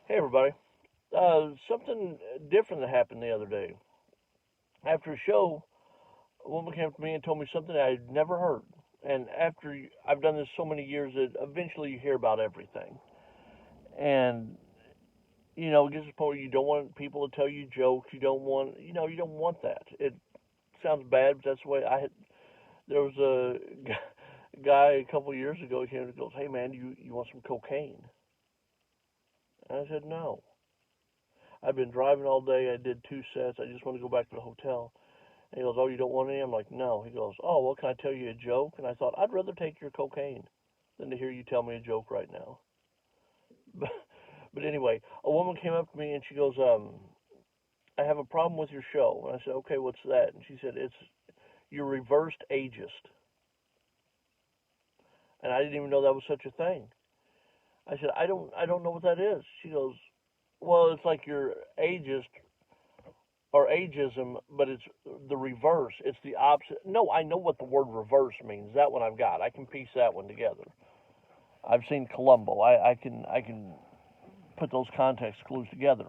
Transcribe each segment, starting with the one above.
Hey everybody. Something different that happened the other day. After a show, a woman came up to me and told me something I'd never heard. And I've done this so many years that eventually you hear about everything. And it gets to the point where you don't want people to tell you jokes. You don't want that. It sounds bad, but that's the way I had. There was a guy a couple of years ago. He came and goes, "Hey man, you want some cocaine?" And I said, "No. I've been driving all day. I did 2 sets. I just want to go back to the hotel." And he goes, "Oh, you don't want any?" I'm like, "No." He goes, "Oh, well, can I tell you a joke?" And I thought, I'd rather take your cocaine than to hear you tell me a joke right now. But, but anyway, a woman came up to me and she goes, "I have a problem with your show." And I said, "Okay, what's that?" And she said, "You're reversed ageist." And I didn't even know that was such a thing. I said, "I don't know what that is." She goes, "Well, it's like you're ageist or ageism, but it's the reverse. It's the opposite." No, I know what the word reverse means. That one I've got. I can piece that one together. I've seen Columbo. I can put those context clues together.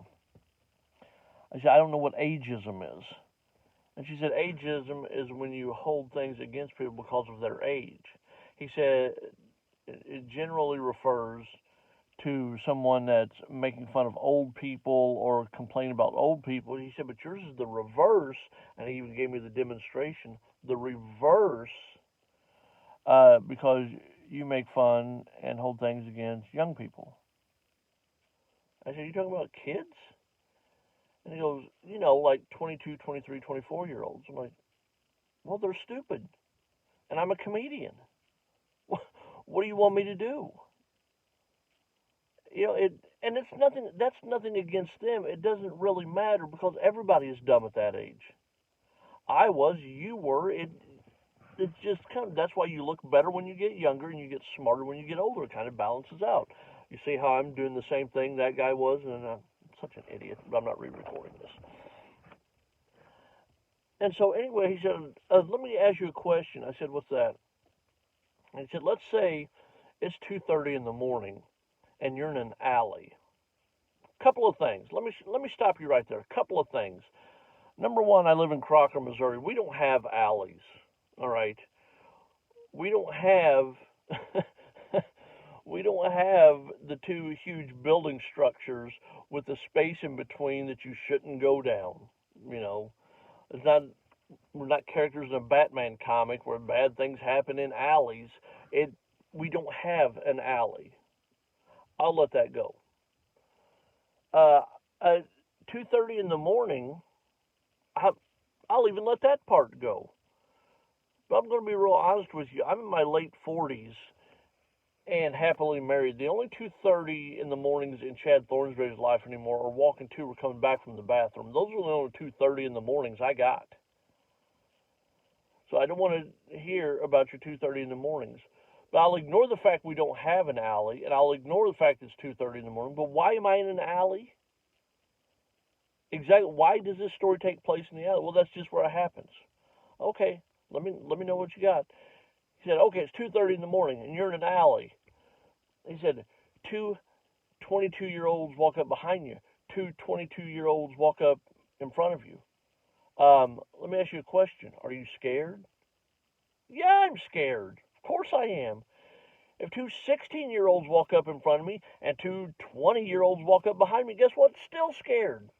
I said, "I don't know what ageism is." And she said, "Ageism is when you hold things against people because of their age." He said, "It generally refers to someone that's making fun of old people or complaining about old people." He said, "But yours is the reverse," and he even gave me the demonstration. The reverse, because you make fun and hold things against young people. I said, "You talking about kids?" And he goes, like 22, 23, 24 year olds. I'm like, "Well, they're stupid, and I'm a comedian. What do you want me to do?" And it's nothing. That's nothing against them. It doesn't really matter because everybody is dumb at that age. I was, you were. It's just kind of that's why you look better when you get younger and you get smarter when you get older. It kind of balances out. You see how I'm doing the same thing that guy was, and I'm such an idiot. But I'm not re-recording this. And so anyway, he said, "Let me ask you a question." I said, "What's that?" And he said, "Let's say it's 2:30 in the morning, and you're in an alley. Couple of things. Let me stop you right there. A couple of things. Number one, I live in Crocker, Missouri. We don't have alleys. All right. We don't have we don't have the two huge building structures with the space in between that you shouldn't go down. You know, it's not we're not characters in a Batman comic where bad things happen in alleys. It we don't have an alley. I'll let that go. Uh, at 2:30 in the morning, I, I'll even let that part go. But I'm going to be real honest with you. I'm in my late 40s and happily married. The only 2:30 in the mornings in Chad Thornsberry's life anymore are walking to or coming back from the bathroom. Those are the only 2:30 in the mornings I got. So I don't want to hear about your 2:30 in the mornings. But I'll ignore the fact we don't have an alley, and I'll ignore the fact it's 2:30 in the morning. But why am I in an alley? Exactly. Why does this story take place in the alley? Well, that's just where it happens. Okay, let me know what you got. He said, "Okay, it's 2:30 in the morning, and you're in an alley." He said, two 22-year-olds walk up behind you. Two 22-year-olds walk up in front of you. Let me ask you a question. Are you scared? Yeah, I'm scared. Of course I am. If two 16-year-olds walk up in front of me and two 20-year-olds walk up behind me, guess what? Still scared.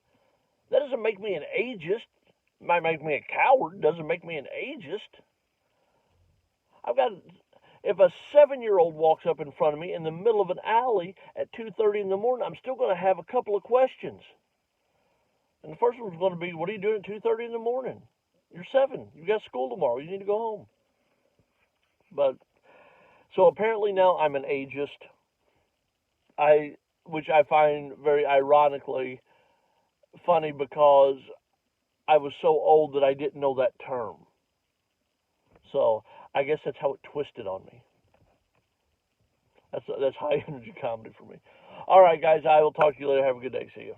That doesn't make me an ageist. It might make me a coward. Doesn't make me an ageist. I've got if a 7-year-old walks up in front of me in the middle of an alley at 2:30 in the morning, I'm still going to have a couple of questions. And the first one's going to be, "What are you doing at 2:30 in the morning? You're 7. You got school tomorrow. You need to go home." But so apparently now I'm an ageist. Which I find very ironically funny because I was so old that I didn't know that term. So I guess that's how it twisted on me. That's high energy comedy for me. All right, guys. I will talk to you later. Have a good day. See you.